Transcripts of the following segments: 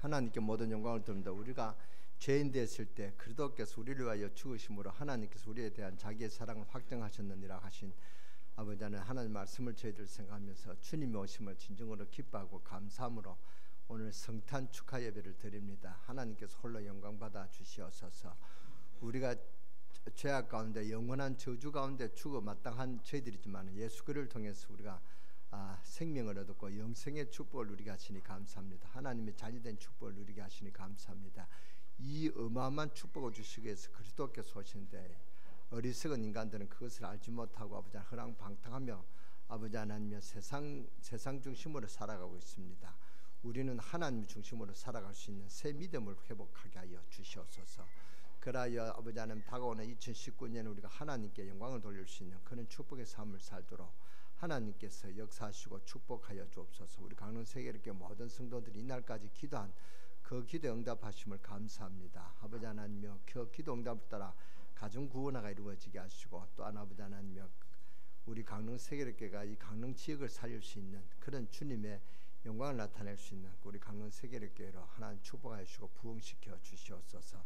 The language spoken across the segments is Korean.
하나님께 모든 영광을 돌립니다. 우리가 죄인 됐을 때 그리스도께서 우리를 위하여 죽으심으로 하나님께서 우리에 대한 자기의 사랑을 확증하셨느니라 하신 아버지 하나님, 하나님 말씀을 저희들 생각하면서 주님의 오심을 진정으로 기뻐하고 감사함으로 오늘 성탄 축하 예배를 드립니다. 하나님께서 홀로 영광 받아 주시옵소서. 우리가 죄악 가운데 영원한 저주 가운데 죽어 마땅한 저희들이지만 예수 그를 통해서 우리가 생명을 얻었고 영생의 축복을 누리게 하시니 감사합니다. 하나님의 자녀된 축복을 누리게 하시니 감사합니다. 이 어마어마한 축복을 주시기 위해서 그리스도께서 오시는데 어리석은 인간들은 그것을 알지 못하고 아버지 허랑방탕하며 아버지 하나님의 세상 중심으로 살아가고 있습니다. 우리는 하나님 중심으로 살아갈 수 있는 새 믿음을 회복하게 하여 주시옵소서. 그라하여 아버지 하나님 다가오는 2019년에 우리가 하나님께 영광을 돌릴 수 있는 그런 축복의 삶을 살도록 하나님께서 역사하시고 축복하여 주옵소서. 우리 강릉 세계롭게 모든 성도들이 이날까지 기도한 그 기도 응답하심을 감사합니다. 아버지 하나님여 그 기도 응답을 따라 가정 구원화가 이루어지게 하시고 또한 아버지 하나님여 우리 강릉 세계롭게가 이 강릉 지역을 살릴 수 있는 그런 주님의 영광을 나타낼 수 있는 우리 강릉 세계롭게로 하나님 축복하여 주시고 부흥시켜 주시옵소서.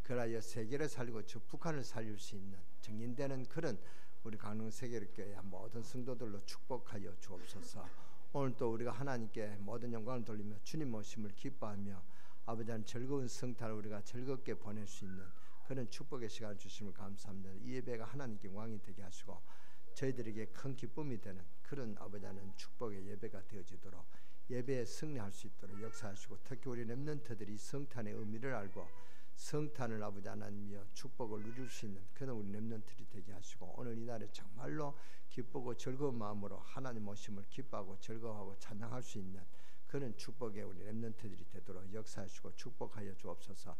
그라하여 세계를 살리고 저 북한을 살릴 수 있는 정인되는 그런 우리 강릉 세계롭게 모든 성도들로 축복하여 주옵소서. 오늘 또 우리가 하나님께 모든 영광을 돌리며 주님 오심을 기뻐하며 아버지 하나님 즐거운 성탄을 우리가 즐겁게 보낼 수 있는 그런 축복의 시간을 주심을 감사합니다. 이 예배가 하나님께 영광이 되게 하시고 저희들에게 큰 기쁨이 되는 그런 아버지 하나님 축복의 예배가 되어지도록 예배에 승리할 수 있도록 역사하시고 특히 우리 렘넌트들이 성탄의 의미를 알고 성탄을 아버지 하나님이여 축복을 누릴 수 있는 그런 우리 렘넌트들이 되게 하시고 오늘 이날에 정말로 기쁘고 즐거운 마음으로 하나님 오심을 기뻐하고 즐거워하고 찬양할 수 있는 그런 축복의 우리 렘넌트들이 되도록 역사하시고 축복하여 주옵소서.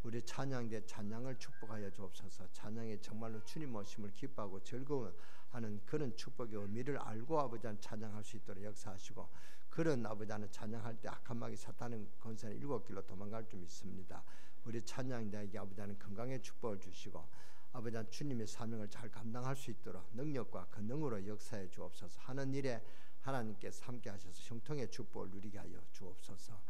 우리 찬양대 찬양을 축복하여 주옵소서. 찬양에 정말로 주님 오심을 기뻐하고 즐거워하는 그런 축복의 의미를 알고 아버지 하나님 찬양할 수 있도록 역사하시고 그런 아버지 하나님 찬양할 때 악한 마귀 사탄은 권세는 7길로 도망갈 줄 믿습니다. 우리 찬양대에게 아버지 하나님 건강의 축복을 주시고 아버지 하나님 주님의 사명을 잘 감당할 수 있도록 능력과 권능으로 역사해 주옵소서. 하는 일에 하나님께서 함께 하셔서 형통의 축복을 누리게 하여 주옵소서.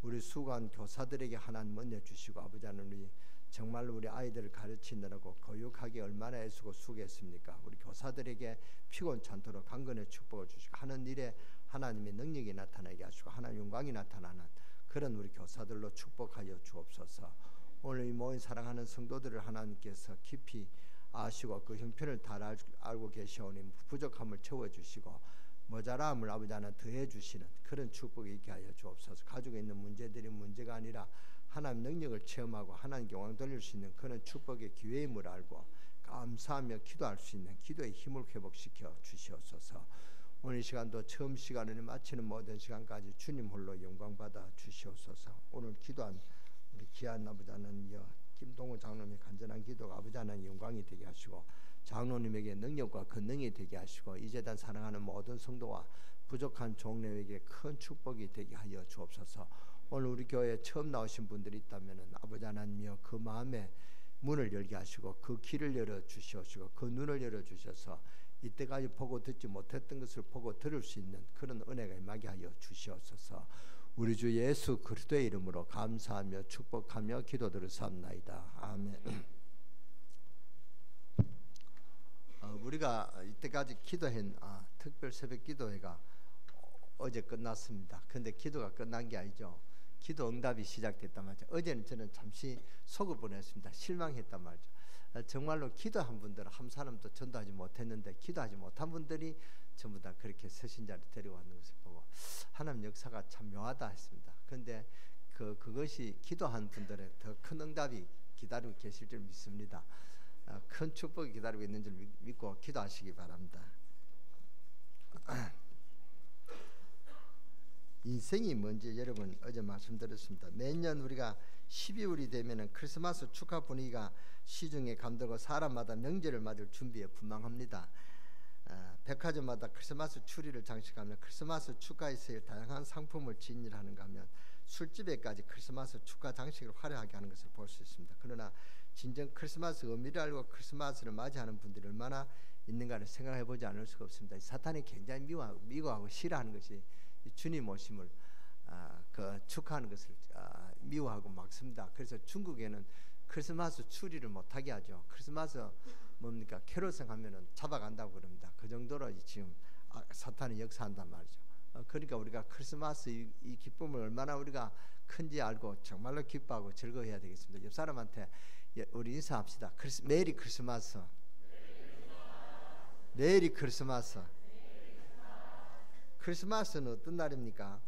우리 수고한 교사들에게 하나님 은혜 주시고 아버지 하나님 우리 정말로 우리 아이들을 가르치느라고 교육하기 얼마나 애쓰고 수고했습니까? 우리 교사들에게 피곤찮도록 강건의 축복을 주시고 하는 일에 하나님의 능력이 나타나게 하시고 하나님 영광이 나타나는 그런 우리 교사들로 축복하여 주옵소서. 오늘 이 모인 사랑하는 성도들을 하나님께서 깊이 아시고 그 형편을 다 알고 계시오니 부족함을 채워주시고 모자람을 아버지 하나 더해 주시는 그런 축복이 있게 하여 주옵소서. 가지고 있는 문제들이 문제가 아니라 하나님 능력을 체험하고 하나님께 영광 돌릴 수 있는 그런 축복의 기회임을 알고 감사하며 기도할 수 있는 기도의 힘을 회복시켜 주시옵소서. 오늘 이 시간도 처음 시간을 마치는 모든 시간까지 주님 홀로 영광 받아 주시옵소서. 오늘 기도한 우리 귀한 아버지 하나님 김동호 장로님의 간절한 기도가 아버지 하나님 영광이 되게 하시고 장로님에게 능력과 권능이 되게 하시고 이 재단 사랑하는 모든 성도와 부족한 종례에게 큰 축복이 되게 하여 주옵소서. 오늘 우리 교회에 처음 나오신 분들이 있다면 아버지 하나님이여 그 마음에 문을 열게 하시고 그 길을 열어 주시옵시고 그 눈을 열어 주셔서 이때까지 보고 듣지 못했던 것을 보고 들을 수 있는 그런 은혜가 임하게 하여 주시옵소서. 우리 주 예수 그리스도의 이름으로 감사하며 축복하며 기도드렸사옵나이다. 아멘. 우리가 이때까지 기도한 특별 새벽 기도회가 어제 끝났습니다. 근데 기도가 끝난 게 아니죠. 기도 응답이 시작됐단 말이죠. 어제는 저는 잠시 속을 보냈습니다. 실망했단 말이죠. 정말로 기도한 분들 한 사람도 전도하지 못했는데 기도하지 못한 분들이 전부 다 그렇게 서신자를 데려왔는 것을 보고 하나님 역사가 참 묘하다 했습니다. 그런데 그것이 기도한 분들의 더 큰 응답이 기다리고 계실 줄 믿습니다. 큰 축복이 기다리고 있는 줄 믿고 기도하시기 바랍니다. 인생이 뭔지 여러분 어제 말씀드렸습니다. 매년 우리가 12월이 되면은 크리스마스 축하 분위기가 시중에 감돌고 사람마다 명절을 맞을 준비에 분망합니다. 백화점마다 크리스마스 추리를 장식하며 크리스마스 축하에 쓰일 다양한 상품을 진열하는가 하면 술집에까지 크리스마스 축하 장식을 화려하게 하는 것을 볼 수 있습니다. 그러나 진정 크리스마스 의미를 알고 크리스마스를 맞이하는 분들이 얼마나 있는가를 생각해 보지 않을 수가 없습니다. 사탄이 굉장히 미워하고 싫어하는 것이 주님 오심을 축하하는 것을 미워하고 막습니다. 그래서 중국에는 크리스마스 추리를 못하게 하죠. 크리스마스 뭡니까? 캐롤송 하면은 잡아간다고 그럽니다. 그 정도로 지금 사탄이 역사한단 말이죠. 그러니까 우리가 크리스마스 이 기쁨을 얼마나 우리가 큰지 알고 정말로 기뻐하고 즐거워해야 되겠습니다. 옆 사람한테 우리 인사합시다. 메리 크리스마스. 메리 크리스마스. 크리스마스는 어떤 날입니까?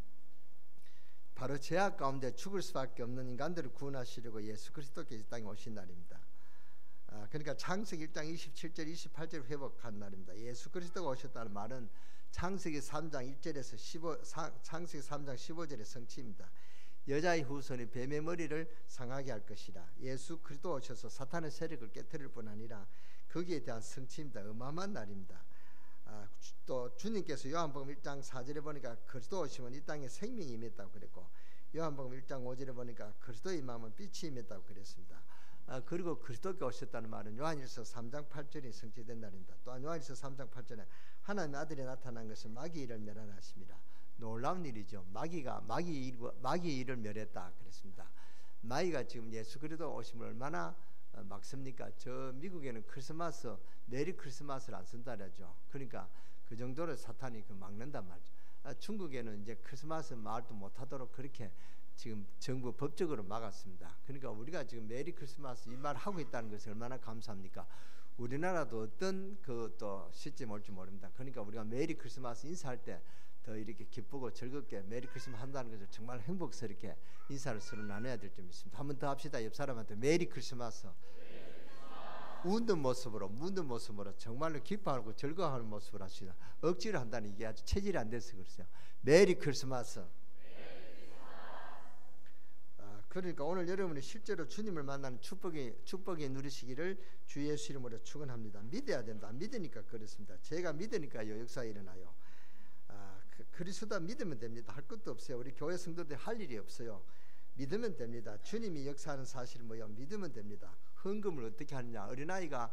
바로 죄악 가운데 죽을 수밖에 없는 인간들을 구원하시려고 예수 그리스도께서 이 땅에 오신 날입니다. 그러니까 창세기 1장 27절 28절 회복한 날입니다. 예수 그리스도가 오셨다는 말은 창세기 3장 1절에서 창세기 3장 15절의 성취입니다. 여자의 후손이 뱀의 머리를 상하게 할 것이라. 예수 그리스도 오셔서 사탄의 세력을 깨뜨릴 뿐 아니라 거기에 대한 성취입니다. 어마어마한 날입니다. 또 주님께서 요한복음 1장 4절에 보니까 그리스도 오시면 이 땅에 생명이 임했다고 그랬고, 요한복음 1장 5절에 보니까 그리스도의 임함은 빛이 임했다고 그랬습니다. 그리고 그리스도께 오셨다는 말은 요한일서 3장 8절이 성취된 날입니다. 또한 요한일서 3장 8절에 하나님의 아들이 나타난 것은 마귀의 일을 멸하십니다. 놀라운 일이죠. 마귀의 일을 멸했다 그랬습니다. 마귀가 지금 예수 그리스도 오심을 얼마나 막습니까? 저 미국에는 크리스마스 메리 크리스마스를 안 쓴다 그러죠. 그러니까 그 정도로 사탄이 막는단 말이죠. 중국에는 이제 크리스마스 말도 못하도록 그렇게 지금 정부 법적으로 막았습니다. 그러니까 우리가 지금 메리 크리스마스 이 말 하고 있다는 것이 얼마나 감사합니까? 우리나라도 어떤 그 또 시점이 올지 모릅니다. 그러니까 우리가 메리 크리스마스 인사할 때 더 이렇게 기쁘고 즐겁게 메리 크리스마스 한다는 것을 정말 행복스럽게 인사를 서로 나눠야 될 점이 있습니다. 한 번 더 합시다. 옆 사람한테 메리 크리스마스. 웃는 모습으로 정말로 기뻐하고 즐거워하는 모습으로 하시다. 억지로 한다는 이게 아주 체질이 안 돼서 그러세요. 메리 크리스마스. 그러니까 오늘 여러분이 실제로 주님을 만나는 축복이 누리시기를 주 예수 이름으로 축원합니다. 믿어야 된다. 믿으니까 그렇습니다. 제가 믿으니까요 역사가 일어나요. 그리스도 믿으면 됩니다. 할 것도 없어요. 우리 교회 성도들 할 일이 없어요. 믿으면 됩니다. 주님이 역사하는 사실을 뭐요? 믿으면 됩니다. 헌금을 어떻게 하느냐? 어린아이가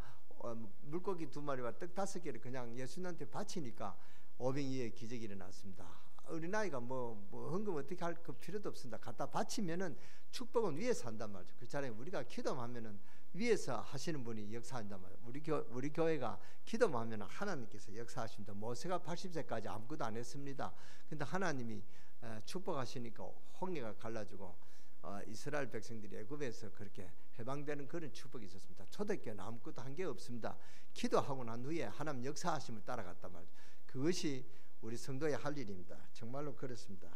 물고기 2마리와 떡 5개를 그냥 예수님한테 바치니까 오병이어의 기적이 일어났습니다. 어린아이가 뭐 헌금 어떻게 할 그 필요도 없습니다. 갖다 바치면은 축복은 위에서 한단 말이죠. 그렇잖아요. 우리가 기도하면은 위에서 하시는 분이 역사한단 말이에요. 우리 교회가 기도하면 하나님께서 역사하십니다. 모세가 80세까지 아무것도 안 했습니다. 근데 하나님이 축복하시니까 홍해가 갈라지고 이스라엘 백성들이 애굽에서 그렇게 해방되는 그런 축복이 있었습니다. 초대교회는 아무것도 한 게 없습니다. 기도하고 난 후에 하나님 역사하심을 따라갔단 말이죠. 그것이 우리 성도의 할 일입니다. 정말로 그렇습니다.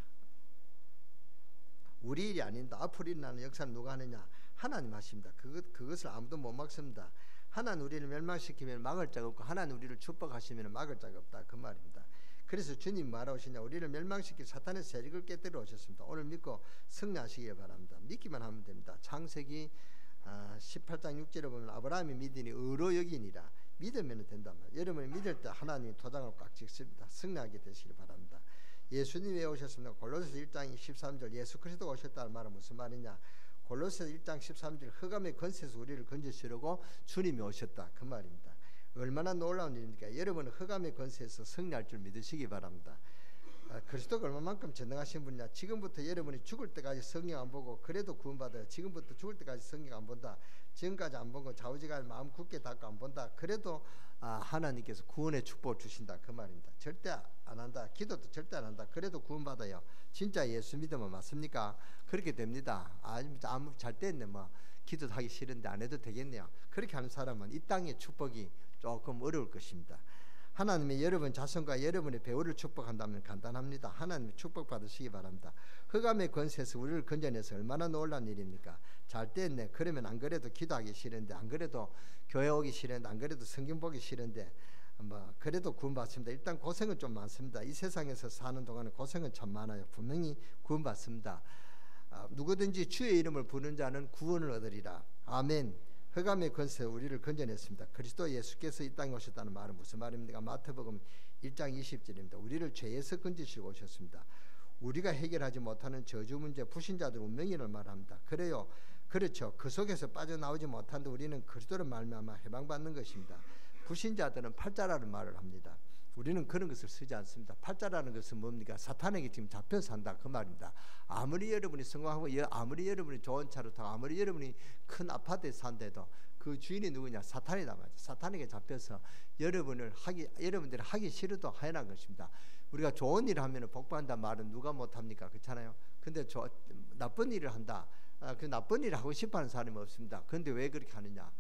우리 일이 아닌다. 앞으로 일어나는 역사는 누가 하느냐? 하나님 하십니다. 그것을 아무도 못 막습니다. 하나님 우리를 멸망시키면 막을 자가 없고 하나님 우리를 축복하시면 막을 자가 없다. 그 말입니다. 그래서 주님 말하시냐? 우리를 멸망시킬 사탄의 세력을 깨뜨려 오셨습니다. 오늘 믿고 승리하시길 바랍니다. 믿기만 하면 됩니다. 창세기 18장 6절에 보면 아브라함이 믿으니 의로 여기니라. 믿으면 된단 말이에요. 여러분이 믿을 때 하나님이 도장을 꽉 찍습니다. 승리하게 되시길 바랍니다. 예수님이 왜 오셨습니까? 골로새서 1장 13절 예수 그리스도가 오셨다는 말은 무슨 말이냐? 골로새서 1장 13절 흑암의 권세에서 우리를 건지시려고 주님이 오셨다. 그 말입니다. 얼마나 놀라운 일입니까? 여러분은 흑암의 권세에서 승리할 줄 믿으시기 바랍니다. 그리스도가 얼마만큼 전능하신 분이냐? 지금부터 여러분이 죽을 때까지 성경 안 보고 그래도 구원받아요. 지금부터 죽을 때까지 성경 안 본다. 지금까지 안 본 거 좌우지간 마음 굳게 닫고 안 본다. 그래도 하나님께서 구원의 축복을 주신다. 그 말입니다. 절대 안 한다. 기도도 절대 안 한다. 그래도 구원받아요. 진짜 예수 믿으면 맞습니까? 그렇게 됩니다. 아무 잘 됐네. 뭐 기도도 하기 싫은데 안 해도 되겠네요. 그렇게 하는 사람은 이 땅의 축복이 조금 어려울 것입니다. 하나님이 여러분 자손과 여러분의 배우를 축복한다면 간단합니다. 하나님의 축복 받으시기 바랍니다. 흑암의 권세에서 우리를 건져내서 얼마나 놀라운 일입니까? 잘 됐네. 그러면 안 그래도 기도하기 싫은데, 안 그래도 교회 오기 싫은데, 안 그래도 성경 보기 싫은데 뭐 그래도 구원받습니다. 일단 고생은 좀 많습니다. 이 세상에서 사는 동안에 고생은 참 많아요. 분명히 구원받습니다. 누구든지 주의 이름을 부르는 자는 구원을 얻으리라. 아멘. 흑암의 권세에 우리를 건져냈습니다. 그리스도 예수께서 이 땅에 오셨다는 말은 무슨 말입니까? 마태복음 1장 20절입니다. 우리를 죄에서 건지시고 오셨습니다. 우리가 해결하지 못하는 저주 문제, 불신자들 운명이를 말합니다. 그래요. 그렇죠. 그 속에서 빠져나오지 못하는데 우리는 그리스도를 말미암아 해방받는 것입니다. 불신자들은 팔자라는 말을 합니다. 우리는 그런 것을 쓰지 않습니다. 팔자라는 것은 뭡니까? 사탄에게 지금 잡혀 산다 그 말입니다. 아무리 여러분이 성공하고 아무리 여러분이 좋은 차를 타고 아무리 여러분이 큰 아파트에 산데도 그 주인이 누구냐? 사탄이다 말이죠. 사탄에게 잡혀서 여러분들이 하기 싫어도 하는 것입니다. 우리가 좋은 일을 하면 복받는다 말은 누가 못합니까? 그렇잖아요. 근데 나쁜 일을 한다. 그 나쁜 일을 하고 싶어하는 사람이 없습니다. 그런데 왜 그렇게 하느냐?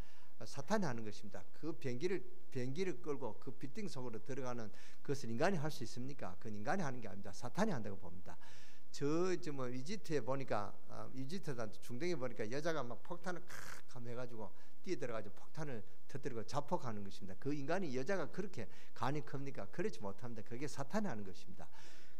사탄이 하는 것입니다. 그 비행기를 끌고 그 빌딩 속으로 들어가는 그것을 인간이 할 수 있습니까? 그건 인간이 하는 게 아닙니다. 사탄이 한다고 봅니다. 뭐 이집트에 보니까 이집트 중동에 보니까 여자가 막 폭탄을 칵 해가지고 뛰어들어가지고 폭탄을 터뜨리고 자폭하는 것입니다. 그 인간이 여자가 그렇게 간이 큽니까? 그렇지 못합니다. 그게 사탄이 하는 것입니다.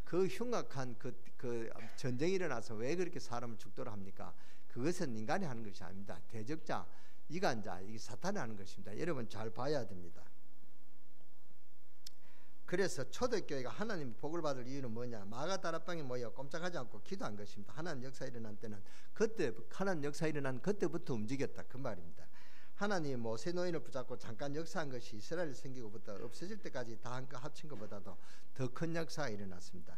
그 흉악한 그 전쟁이 일어나서 왜 그렇게 사람을 죽도록 합니까? 그것은 인간이 하는 것이 아닙니다. 대적자, 이간자, 이게 사탄이 하는 것입니다. 여러분 잘 봐야 됩니다. 그래서 초대교회가 하나님의 복을 받을 이유는 뭐냐? 마가 다락방에 모여 꼼짝하지 않고 기도한 것입니다. 하나님 역사 일어난 때는 하나님 역사 일어난 그때부터 움직였다 그 말입니다. 하나님이 모세 노인을 붙잡고 잠깐 역사한 것이 이스라엘 생기고부터 없어질 때까지 다 한껏 합친 것보다도 더 큰 역사가 일어났습니다.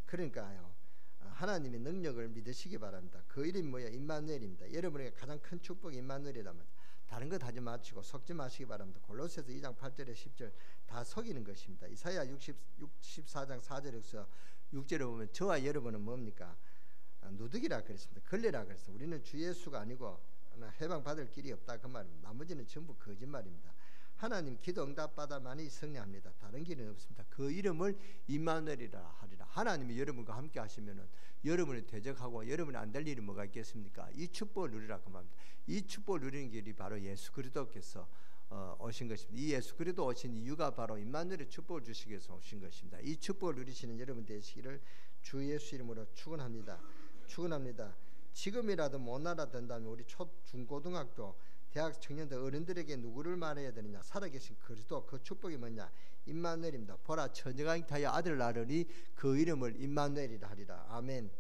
그러니까요, 하나님의 능력을 믿으시기 바랍니다. 그 이름이 뭐야? 임마누엘입니다. 여러분에게 가장 큰 축복이 임마누엘이라면 다른 것 하지 마시고 속지 마시기 바랍니다. 골로새서 2장 8절에 10절 다 속이는 것입니다. 이사야 64장 4절에서 6절에 보면 저와 여러분은 뭡니까? 누더기라 그랬습니다. 걸레라 그랬습니다. 우리는 주 예수가 아니고 해방받을 길이 없다 그 말입니다. 나머지는 전부 거짓말입니다. 하나님 기도 응답받아 많이 승리합니다. 다른 길은 없습니다. 그 이름을 임마누엘이라 하리라. 하나님이 여러분과 함께 하시면은 여러분을 대적하고 여러분이 안 될 일이 뭐가 있겠습니까? 이 축복을 누리라 그 말입니다. 이 축복을 누리는 길이 바로 예수 그리스도께서 오신 것입니다. 이 예수 그리스도 오신 이유가 바로 임마누엘의 축복을 주시기 위해서 오신 것입니다. 이 축복을 누리시는 여러분 되시기를 주 예수 이름으로 축원합니다. 지금이라도 못 알아듣는다면 우리 중고등학교 대학 청년들 어른들에게 누구를 말해야 되느냐? 살아계신 그리스도, 그 축복이 뭐냐? 임마누엘입니다. 보라 처녀가 잉타하여 아들을 낳으리 그 이름을 임마누엘이라 하리라. 아멘.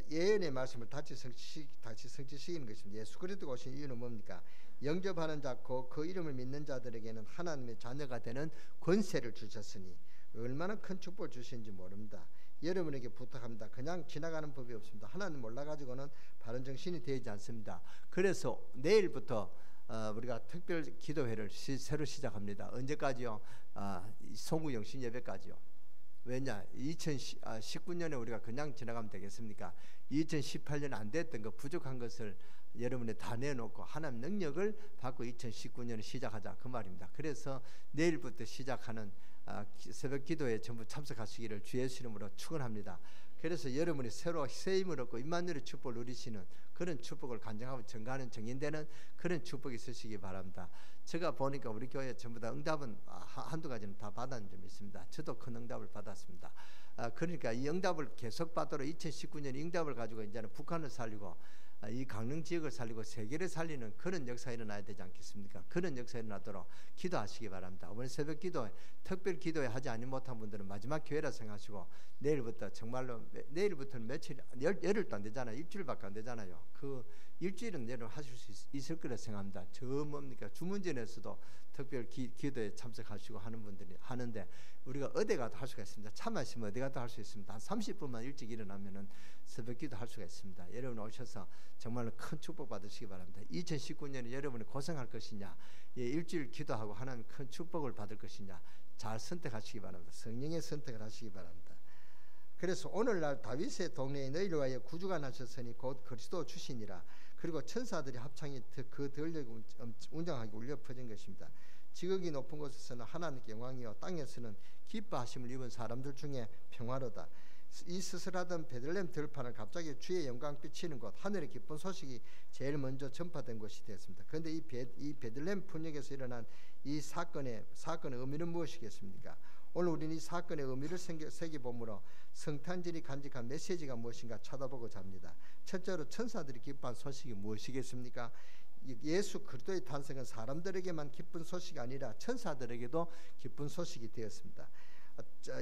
예언의 말씀을 다시 성취시키는 것입니다. 예수 그리스도가 오신 이유는 뭡니까? 영접하는 자고 그 이름을 믿는 자들에게는 하나님의 자녀가 되는 권세를 주셨으니 얼마나 큰 축복을 주시는지 모릅니다. 여러분에게 부탁합니다. 그냥 지나가는 법이 없습니다. 하나님 몰라가지고는 바른 정신이 되지 않습니다. 그래서 내일부터 우리가 특별 기도회를 새로 시작합니다. 언제까지요? 송구 영신 예배까지요. 왜냐? 2019년에 우리가 그냥 지나가면 되겠습니까? 2018년에 안 됐던 것, 부족한 것을 여러분이 다 내놓고 하나님 능력을 받고 2019년에 시작하자 그 말입니다. 그래서 내일부터 시작하는 새벽 기도에 전부 참석하시기를 주 예수 이름으로 축원합니다. 그래서 여러분이 새로 새 힘을 얻고 임마누엘의 축복을 누리시는 그런 축복을 간증하고 증가하는 증인되는 그런 축복이 있으시기 바랍니다. 제가 보니까 우리 교회 전부 다 응답은 한두 가지는 다 받은 점이 있습니다. 저도 큰 응답을 받았습니다. 그러니까 이 응답을 계속 받도록 2019년 응답을 가지고 이제는 북한을 살리고 이 강릉 지역을 살리고 세계를 살리는 그런 역사가 일어나야 되지 않겠습니까? 그런 역사가 일어나도록 기도하시기 바랍니다. 오늘 새벽 기도에 특별 기도에 하지 않지 못한 분들은 마지막 기회라 생각하시고 내일부터 정말로 내일부터는 며칠 열흘도 안 되잖아요. 일주일밖에 안 되잖아요. 그 일주일은 내일 하실 수 있을 거라 생각합니다. 저 뭡니까 주문전에서도 특별 기도에 참석하시고 하는 분들이 하는데 우리가 어디 가도 할 수가 있습니다. 참하시면 어디 가도 할 수 있습니다. 한 30분만 일찍 일어나면은 새벽 기도 할 수가 있습니다. 여러분 오셔서 정말로 큰 축복 받으시기 바랍니다. 2019년에 여러분이 고생할 것이냐, 일주일 기도하고 하나님 큰 축복을 받을 것이냐, 잘 선택하시기 바랍니다. 성령의 선택을 하시기 바랍니다. 그래서 오늘날 다윗의 동네에 너희를 위하여 구주가 나셨으니 곧 그리스도 주시니라. 그리고 천사들이 합창이 그 들려고 웅장하게 울려 퍼진 것입니다. 지극히 높은 곳에서는 하나님께 영광이요 땅에서는 기뻐하심을 입은 사람들 중에 평화로다. 이 스스라던 베들레헴 들판을 갑자기 주의 영광 비치는 곳, 하늘의 기쁜 소식이 제일 먼저 전파된 곳이 되었습니다. 그런데 이 베들레헴 분역에서 일어난 이 사건의 의미는 무엇이겠습니까? 오늘 우리는 이 사건의 의미를 새겨보므로 성탄절이 간직한 메시지가 무엇인가 찾아보고자 합니다. 첫째로 천사들이 기뻐한 소식이 무엇이겠습니까? 예수 그리스도의 탄생은 사람들에게만 기쁜 소식이 아니라 천사들에게도 기쁜 소식이 되었습니다.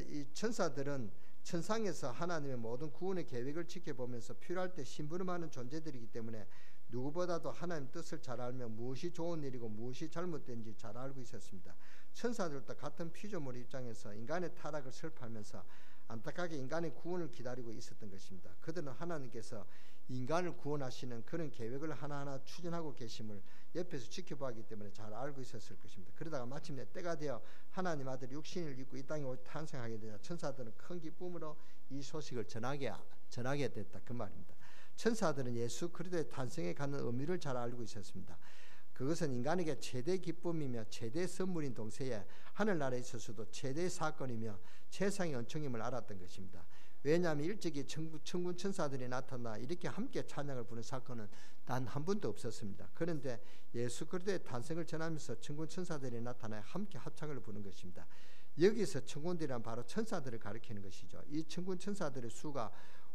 이 천사들은 천상에서 하나님의 모든 구원의 계획을 지켜보면서 필요할 때 심부름하는 존재들이기 때문에 누구보다도 하나님 뜻을 잘 알며 무엇이 좋은 일이고 무엇이 잘못된지 잘 알고 있었습니다. 천사들도 같은 피조물 입장에서 인간의 타락을 슬퍼하면서 안타깝게 인간의 구원을 기다리고 있었던 것입니다. 그들은 하나님께서 인간을 구원하시는 그런 계획을 하나하나 추진하고 계심을 옆에서 지켜보았기 때문에 잘 알고 있었을 것입니다. 그러다가 마침내 때가 되어 하나님 아들이 육신을 입고 이 땅에 탄생하게 되자 천사들은 큰 기쁨으로 이 소식을 전하게 됐다 그 말입니다. 천사들은 예수 그리스도의 탄생에 갖는 의미를 잘 알고 있었습니다. 그것은 인간에게 최대 기쁨이며 최대 선물인 동시에 하늘나라에 있어서도 최대의 사건이며 최상의 은총임을 알았던 것입니다. 왜냐하면 일찍이 천군 천사들이 나타나 이렇게 함께 찬양을 부르는 사건은 단 한 번도 없었습니다. 그런데 예수 그리스도의 탄생을 전하면서 천군 천사들이 나타나 함께 합창을 부르는 것입니다. 여기서 천군들이란 바로 천사들을 가리키는 것이죠. 이 천군 천사들의 수가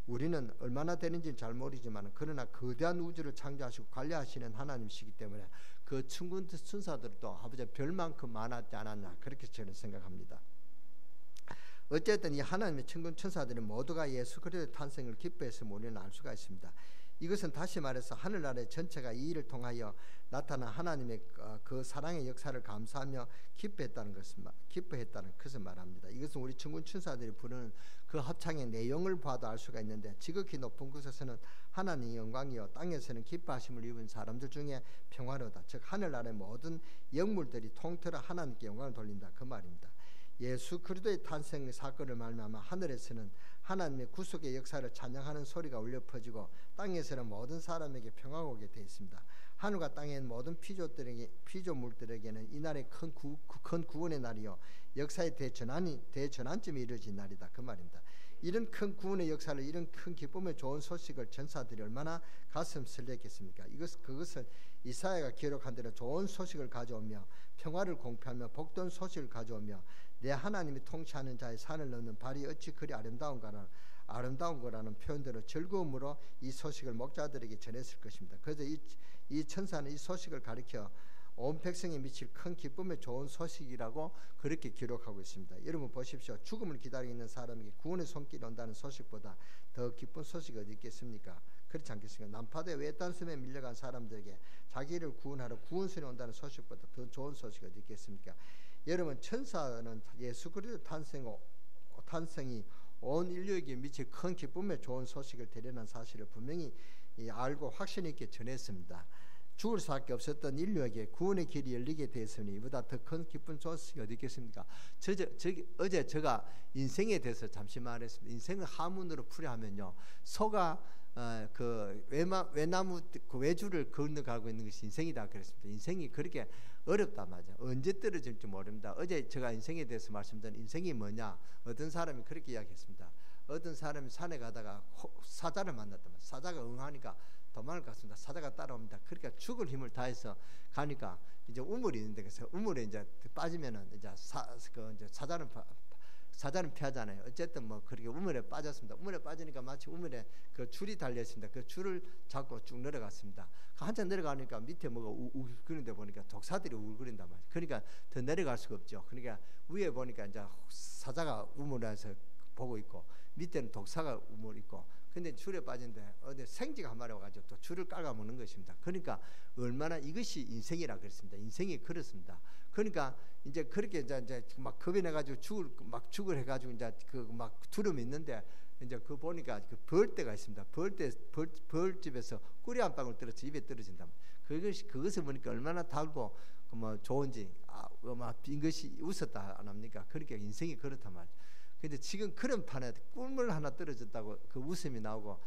우리는 얼마나 되는지는 잘 모르지만 그러나 거대한 우주를 창조하시고 관리하시는 하나님이시기 때문에 그 천군 천사들도 아버지 별만큼 많았지 않았나 그렇게 저는 생각합니다. 어쨌든 이 하나님의 천군 천사들은 모두가 예수 그리스도의 탄생을 기뻐했음을 우리는 알 수가 있습니다. 이것은 다시 말해서 하늘나라의 전체가 이 일을 통하여 나타난 하나님의 그 사랑의 역사를 감사하며 기뻐했다는 것을 말합니다. 이것은 우리 천군 천사들이 부르는 그 합창의 내용을 봐도 알 수가 있는데 지극히 높은 곳에서는 하나님의 영광이요 땅에서는 기뻐하심을 입은 사람들 중에 평화로다. 즉 하늘나라의 모든 영물들이 통틀어 하나님께 영광을 돌린다 그 말입니다. 예수 그리스도의 탄생 사건을 말미암아 하늘에서는 하나님의 구속의 역사를 찬양하는 소리가 울려 퍼지고 땅에서는 모든 사람에게 평화가 오게 되어 있습니다. 하늘과 땅의 모든 피조물들에게는 이날의 큰 구원의 날이요 역사의 대전환점이 이루어진 날이다 그 말입니다. 이런 큰 구원의 역사를 이런 큰 기쁨의 좋은 소식을 전사들이 얼마나 가슴 설레겠습니까? 그것은 이사야가 기록한 대로 좋은 소식을 가져오며 평화를 공표하며 복된 소식을 가져오며 내 하나님이 통치하는 자의 산을 넣는 발이 어찌 그리 아름다운 거라는 표현대로 즐거움으로 이 소식을 목자들에게 전했을 것입니다. 그래서 이 천사는 이 소식을 가리켜 온 백성에 미칠 큰 기쁨의 좋은 소식이라고 그렇게 기록하고 있습니다. 여러분 보십시오. 죽음을 기다리고 있는 사람에게 구원의 손길이 온다는 소식보다 더 기쁜 소식이 어디 있겠습니까? 그렇지 않겠습니까? 난파대 외딴 섬에 밀려간 사람들에게 자기를 구원하러 구원선이 온다는 소식보다 더 좋은 소식이 어디 있겠습니까? 여러분 천사는 예수 그리스도 탄생이 온 인류에게 미칠 큰 기쁨의 좋은 소식을 대련한 사실을 분명히 알고 확신 있게 전했습니다. 죽을 수밖에 없었던 인류에게 구원의 길이 열리게 되었으니 이보다 더 큰 기쁜 소식이 어디 있겠습니까? 어제 제가 인생에 대해서 잠시 말했습니다. 인생을 하문으로 풀이하면요, 소가 그 외나무 그 외줄을 건너가고 있는 것이 인생이다 그랬습니다. 인생이 그렇게 어렵단 말이죠. 언제 떨어질지 모릅니다. 어제 제가 인생에 대해서 말씀드린 인생이 뭐냐, 어떤 사람이 그렇게 이야기했습니다. 어떤 사람이 산에 가다가 사자를 만났단 말이에요. 사자가 응하니까 도망을 갔습니다. 사자가 따라옵니다. 그러니까 죽을 힘을 다해서 가니까 이제 우물이 있는데 그래서 우물에 이제 빠지면은 이제 사자는 피하잖아요. 어쨌든 뭐 그렇게 우물에 빠졌습니다. 우물에 빠지니까 마치 우물에 그 줄이 달려 있습니다. 그 줄을 잡고 쭉 내려갔습니다. 한참 내려가니까 밑에 뭐가 우글거리는데 보니까 독사들이 우글거린단 말이에요. 그러니까 더 내려갈 수가 없죠. 그러니까 위에 보니까 이제 사자가 우물에서 보고 있고 밑에는 독사가 우물 있고, 근데 줄에 빠진데 어디 생쥐가 한 마리 와가지고 또 줄을 깔아먹는 것입니다. 그러니까 얼마나 이것이 인생이라 그랬습니다. 인생이 그렇습니다. 그러니까 이제 그렇게 이제 막 겁이 나가지고 죽을 해가지고 이제 그 막 두려움이 있는데 이제 그 보니까 그 벌떼가 있습니다. 벌집에서 꿀이 한 방울 떨어져 입에 떨어진다. 그것을 보니까 얼마나 달고 뭐 좋은지 막 이것이 웃었다 안 합니까? 그러니까 인생이 그렇단 말이에요. 근데 지금 그런 판에 꿀물 하나 떨어졌다고 그 웃음이 나오고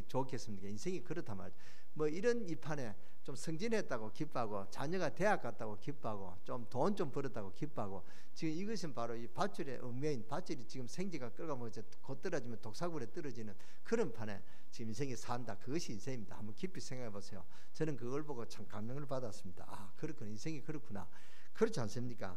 좋겠습니까? 인생이 그렇단 말이에요. 뭐 이런 이 판에 좀 승진했다고 기뻐하고 자녀가 대학 갔다고 기뻐하고 좀 돈 좀 벌었다고 기뻐하고, 지금 이것은 바로 이 밧줄의 의미인 밧줄이 지금 생쥐가 끌어가면서 곧 떨어지면 독사굴에 떨어지는 그런 판에 지금 인생이 산다. 그것이 인생입니다. 한번 깊이 생각해 보세요. 저는 그걸 보고 참 감명을 받았습니다. 아, 그렇구나. 인생이 그렇구나. 그렇지 않습니까?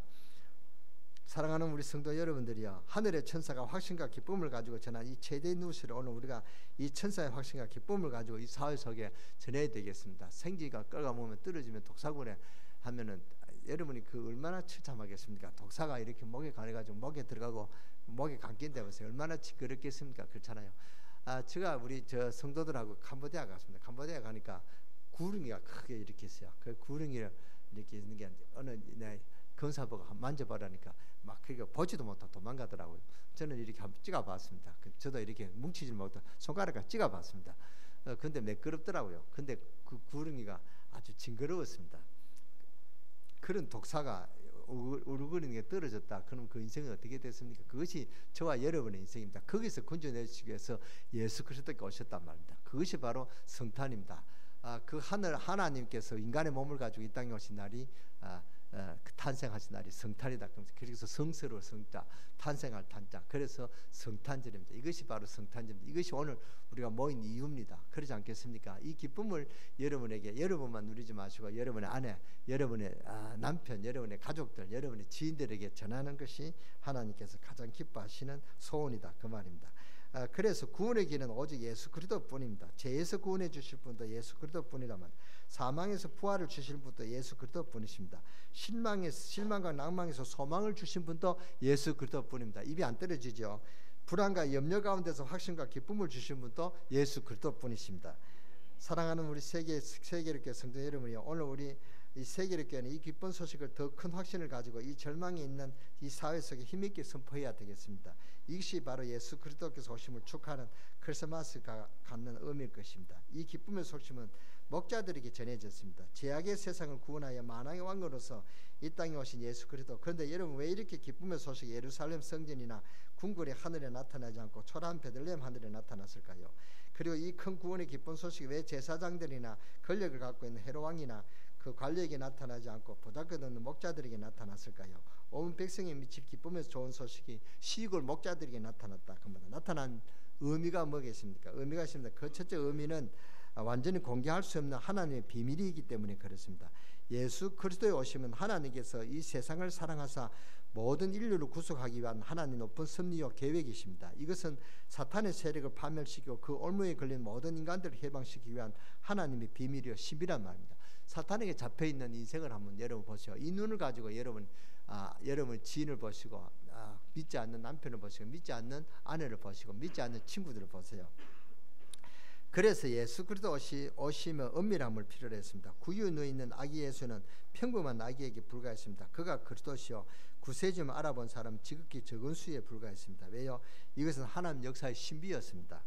사랑하는 우리 성도 여러분들이요, 하늘의 천사가 확신과 기쁨을 가지고 전한 이 최대의 뉴스를 오늘 우리가 이 천사의 확신과 기쁨을 가지고 이 사회 속에 전해야 되겠습니다. 생쥐가 끌어가면 떨어지면 독사굴에 하면은 여러분이 그 얼마나 처참하겠습니까? 독사가 이렇게 목에 가려가지고 목에 들어가고 목에 감긴데 보세요. 얼마나 시끄럽겠습니까? 그렇잖아요. 제가 우리 저 성도들하고 캄보디아 갔습니다. 캄보디아 가니까 구릉이가 크게 이렇게 있어요. 그 구릉이를 이렇게 있는 게 어느 내 검사보고 만져보라니까 막 그게 보지도 못하고 도망가더라고요. 저는 이렇게 한번 찍어봤습니다. 저도 이렇게 뭉치질 못하고 손가락을 찍어봤습니다. 근데 매끄럽더라고요. 근데 그 구릉이가 아주 징그러웠습니다. 그런 독사가 우르거리는 게 떨어졌다. 그럼 그 인생은 어떻게 됐습니까? 그것이 저와 여러분의 인생입니다. 거기서 건져내시기 위해서 예수 그리스도께 오셨단 말입니다. 그것이 바로 성탄입니다. 그 하나님께서 인간의 몸을 가지고 이 땅에 오신 날이 그 탄생하신 날이 성탄이다. 그래서 성스러울 성자, 탄생할 탄자. 그래서 성탄절입니다. 이것이 바로 성탄절입니다. 이것이 오늘 우리가 모인 이유입니다. 그렇지 않겠습니까? 이 기쁨을 여러분만 누리지 마시고 여러분의 아내, 여러분의 남편, 여러분의 가족들, 여러분의 지인들에게 전하는 것이 하나님께서 가장 기뻐하시는 소원이다. 그 말입니다. 그래서 구원의 길은 오직 예수 그리스도뿐입니다. 죄에서 구원해 주실 분도 예수 그리스도뿐이라면 사망에서 부활을 주실 분도 예수 그리스도뿐이십니다. 실망과 낭망에서 소망을 주신 분도 예수 그리스도뿐입니다. 입이 안 떨어지죠. 불안과 염려 가운데서 확신과 기쁨을 주신 분도 예수 그리스도뿐이십니다. 사랑하는 우리 세계롭게 성도 여러분이요, 오늘 우리 이 세계롭게는 이 기쁜 소식을 더 큰 확신을 가지고 이 절망에 있는 이 사회 속에 힘있게 선포해야 되겠습니다. 이것이 바로 예수 그리스도께서 오심을 축하하는 크리스마스가 갖는 의미일 것입니다. 이 기쁨의 소식은 목자들에게 전해졌습니다. 죄악의 세상을 구원하여 만왕의 왕으로서 이 땅에 오신 예수 그리스도. 그런데 여러분, 왜 이렇게 기쁨의 소식이 예루살렘 성전이나 궁궐의 하늘에 나타나지 않고 초라한 베들레헴 하늘에 나타났을까요? 그리고 이 큰 구원의 기쁜 소식이 왜 제사장들이나 권력을 갖고 있는 헤롯 왕이나 그 관리에게 나타나지 않고 보잘것없는 목자들에게 나타났을까요? 온 백성에 미칠 기쁨에서 좋은 소식이 시골 목자들에게 나타났다. 그럽니다. 나타난 의미가 뭐겠습니까? 의미가 있습니다. 그 첫째 의미는 완전히 공개할 수 없는 하나님의 비밀이기 때문에 그렇습니다. 예수 그리스도에 오시면 하나님께서 이 세상을 사랑하사 모든 인류를 구속하기 위한 하나님 높은 섭리와 계획이십니다. 이것은 사탄의 세력을 파멸시키고 그 올무에 걸린 모든 인간들을 해방시키기 위한 하나님의 비밀이요 신비란 말입니다. 사탄에게 잡혀있는 인생을 한번 여러분 보시오. 이 눈을 가지고 여러분 지인을 보시고 믿지 않는 남편을 보시고 믿지 않는 아내를 보시고 믿지 않는 친구들을 보세요. 그래서 예수 그리스도 오시면 은밀함을 필요로 했습니다. 구유에 누워있는 아기 예수는 평범한 아기에게 불과했습니다. 그가 그리스도시요 구세주를 알아본 사람은 지극히 적은 수에 불과했습니다. 왜요? 이것은 하나님 역사의 신비였습니다.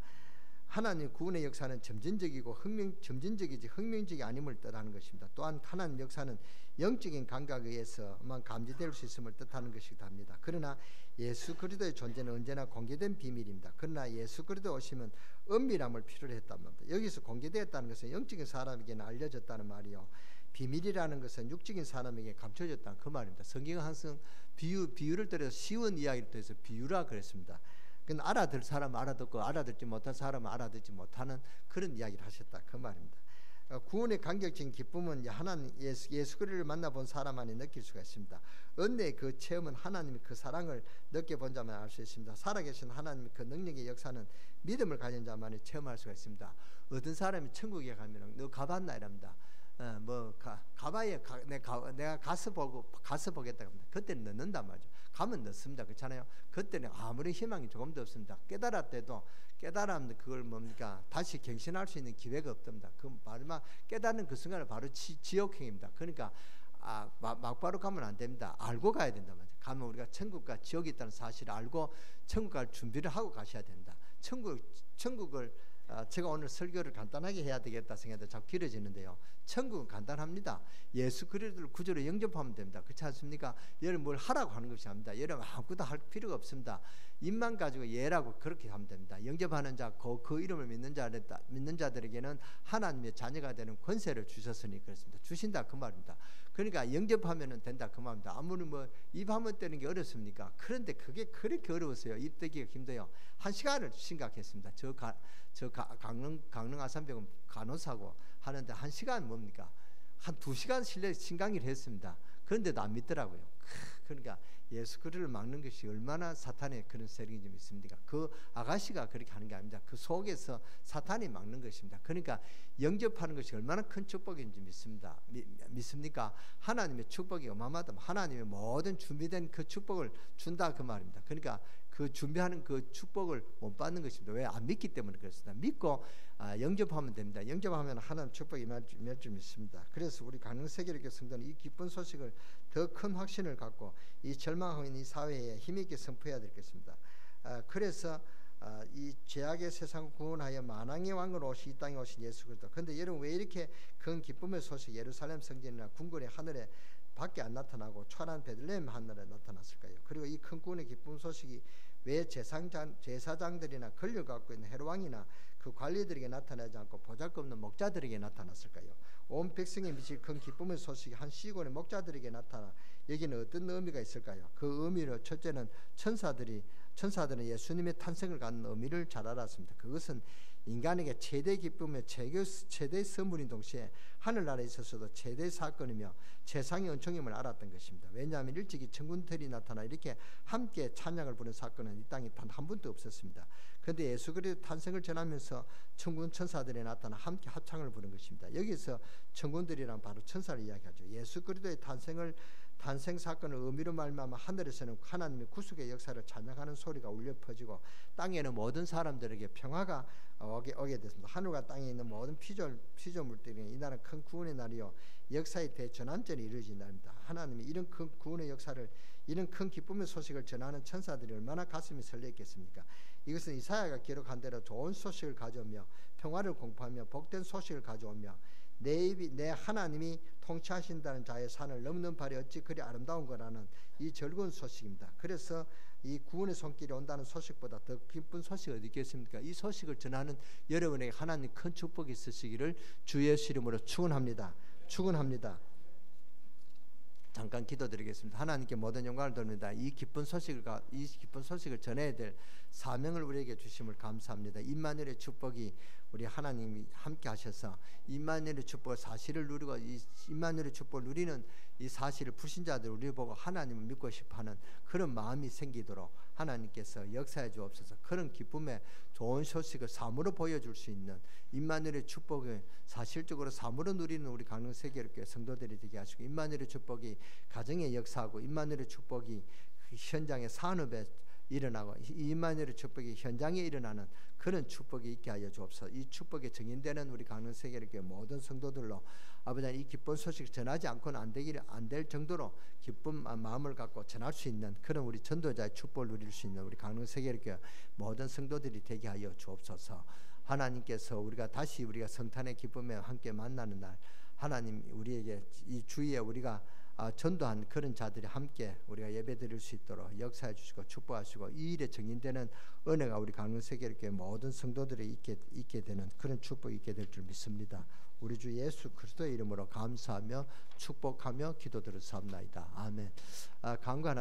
하나님 구원의 역사는 점진적이고 점진적이지 혁명적이 아님을 뜻하는 것입니다. 또한 하나님 역사는 영적인 감각에 의해서만 감지될 수 있음을 뜻하는 것이기도 합니다. 그러나 예수 그리스도의 존재는 언제나 공개된 비밀입니다. 그러나 예수 그리스도 오시면 은밀함을 필요로 했단 말입니다. 여기서 공개되었다는 것은 영적인 사람에게는 알려졌다는 말이요, 비밀이라는 것은 육적인 사람에게 감춰졌다는 그 말입니다. 성경은 항상 비유를 들여서 쉬운 이야기를 들여서 비유라 그랬습니다. 그건 알아들 사람은 알아듣고 알아듣지 못한 사람은 알아듣지 못하는 그런 이야기를 하셨다 그 말입니다. 구원의 감격적인 기쁨은 하나님 예수 그리스도를 만나본 사람만이 느낄 수가 있습니다. 은혜의 그 체험은 하나님의 그 사랑을 느껴본 자만 알 수 있습니다. 살아계신 하나님의 그 능력의 역사는 믿음을 가진 자만이 체험할 수가 있습니다. 어떤 사람이 천국에 가면 너 가봤나 이랍니다. 가봐야 내가 가서 보겠다 합니다. 그때는 넣는단 말이죠. 가면 넣습니다. 그렇잖아요. 그때는 아무리 희망이 조금도 없습니다. 깨달았대도 깨달으면 그걸 뭡니까? 다시 갱신할 수 있는 기회가 없답니다. 그 마지막 깨닫는 그 순간은 바로 지옥행입니다. 그러니까 막바로 가면 안 됩니다. 알고 가야 된단 말이죠. 가면 우리가 천국과 지옥이 있다는 사실을 알고 천국 갈 준비를 하고 가셔야 된다. 천국을 제가 오늘 설교를 간단하게 해야 되겠다 생각해도 자꾸 길어지는데요. 천국은 간단합니다. 예수 그리스도를 구주로 영접하면 됩니다. 그렇지 않습니까? 여러분 뭘 하라고 하는 것이 아닙니다. 여러분 아무것도 할 필요가 없습니다. 입만 가지고 예라고 그렇게 하면 됩니다. 영접하는 자, 그 이름을 믿는 자들에게는 하나님의 자녀가 되는 권세를 주셨으니 그렇습니다. 주신다 그 말입니다. 그러니까 영접하면 된다 그 말입니다. 아무리 입 한번 떼는 게 어렵습니까? 그런데 그게 그렇게 어려웠어요. 입 떼기가 힘들어요. 1시간을 심각했습니다. 저 강릉 아산병원 간호사고 하는데 1시간 뭡니까? 한 2시간 실내 신강의를 했습니다. 그런데도 안 믿더라고요. 그러니까 예수 그리스도를 막는 것이 얼마나 사탄의 그런 세력이 좀 있습니까? 그 아가씨가 그렇게 하는 게 아닙니다. 그 속에서 사탄이 막는 것입니다. 그러니까 영접하는 것이 얼마나 큰 축복인지 믿습니까? 하나님의 축복이 어마어마하다. 하나님의 모든 준비된 그 축복을 준다 그 말입니다. 그러니까 그 준비하는 그 축복을 못 받는 것입니다. 왜? 안 믿기 때문에 그렇습니다. 믿고 영접하면 됩니다. 영접하면 하나님 축복이 임할 줄 믿습니다. 그래서 우리 강릉세계력교 성도는 이 기쁜 소식을 더 큰 확신을 갖고 이 절망하고 있는 이 사회에 힘있게 선포해야 되겠습니다. 그래서 이 죄악의 세상 구원하여 만왕의 왕으로 오신 이 땅에 오신 예수 그리스도. 그런데 여러분 왜 이렇게 큰 기쁨의 소식 예루살렘 성전이나 궁궐의 하늘에 밖에 안 나타나고 초라한 베들레헴 하늘에 나타났을까요? 그리고 이 큰 구원의 기쁨 소식이 왜 제사장들이나 권력 갖고 있는 헤롯왕이나 그 관리들에게 나타나지 않고 보잘것없는 목자들에게 나타났을까요? 온 백성에 미칠 큰 기쁨의 소식이 한 시골의 목자들에게 나타나 여기는 어떤 의미가 있을까요? 그 의미로 첫째는 천사들은 예수님의 탄생을 갖는 의미를 잘 알았습니다. 그것은 인간에게 최대 기쁨의 최대 선물인 동시에 하늘나라에 있어서도 최대 사건이며 최상의 은총임을 알았던 것입니다. 왜냐하면 일찍이 천군들이 나타나 이렇게 함께 찬양을 부르는 사건은 이 땅에 단 한 번도 없었습니다. 그런데 예수 그리스도 탄생을 전하면서 천군 천사들이 나타나 함께 합창을 부른 것입니다. 여기서 천군들이란 바로 천사를 이야기하죠. 예수 그리스도의 탄생 사건을 의미로 말미암아 하늘에서는 하나님의 구속의 역사를 찬양하는 소리가 울려 퍼지고 땅에는 모든 사람들에게 평화가 오게 됐습니다. 하늘과 땅에 있는 모든 피조물들에게 이날은 큰 구원의 날이요 역사의 대전환점이 이루어진 날입니다. 하나님이 이런 큰 구원의 역사를 이런 큰 기쁨의 소식을 전하는 천사들이 얼마나 가슴이 설레겠습니까? 이것은 이사야가 기록한 대로 좋은 소식을 가져오며 평화를 공포하며 복된 소식을 가져오며 내 하나님이 통치하신다는 자의 산을 넘는 발이 어찌 그리 아름다운 거라는 이 즐거운 소식입니다. 그래서 이 구원의 손길이 온다는 소식보다 더 기쁜 소식이 어디 있겠습니까? 이 소식을 전하는 여러분에게 하나님 큰 축복이 있으시기를 주 예수 이름으로 축원합니다. 잠깐 기도드리겠습니다. 하나님께 모든 영광을 돌립니다. 이 기쁜 소식을 전해야 될 사명을 우리에게 주심을 감사합니다. 임마누엘의 축복이 우리 하나님이 함께 하셔서 임마누엘의 축복 사실을 누리고 이 임마누엘의 축복을 누리는 이 사실을 불신자들 우리 보고 하나님을 믿고 싶어하는 그런 마음이 생기도록 하나님께서 역사해 주옵소서. 그런 기쁨의 좋은 소식을 삶으로 보여줄 수 있는 임마누엘의 축복을 사실적으로 삶으로 누리는 우리 강릉세계력교회 성도들이 되게 하시고 임마누엘의 축복이 가정에 역사하고 임마누엘의 축복이 현장의 산업에 일어나고 임마누엘의 축복이 현장에 일어나는 그런 축복이 있게 하여 주옵소서. 이 축복에 정인되는 우리 강릉세계력교회 모든 성도들로 아버지 이 기쁜 소식을 전하지 않고는 안 될 정도로 기쁜 마음을 갖고 전할 수 있는 그런 우리 전도자의 축복을 누릴 수 있는 우리 강릉세계력교회 모든 성도들이 되게 하여 주옵소서. 하나님께서 우리가 성탄의 기쁨에 함께 만나는 날 하나님 우리에게 이 주위에 우리가 전도한 그런 자들이 함께 우리가 예배드릴 수 있도록 역사해 주시고 축복하시고 이 일에 정인되는 은혜가 우리 강릉세계력교회 모든 성도들이 있게 되는 그런 축복이 있게 될 줄 믿습니다. 우리 주 예수 그리스도의 이름으로 감사하며 축복하며 기도드렸사옵나이다. 아멘. 강구 하나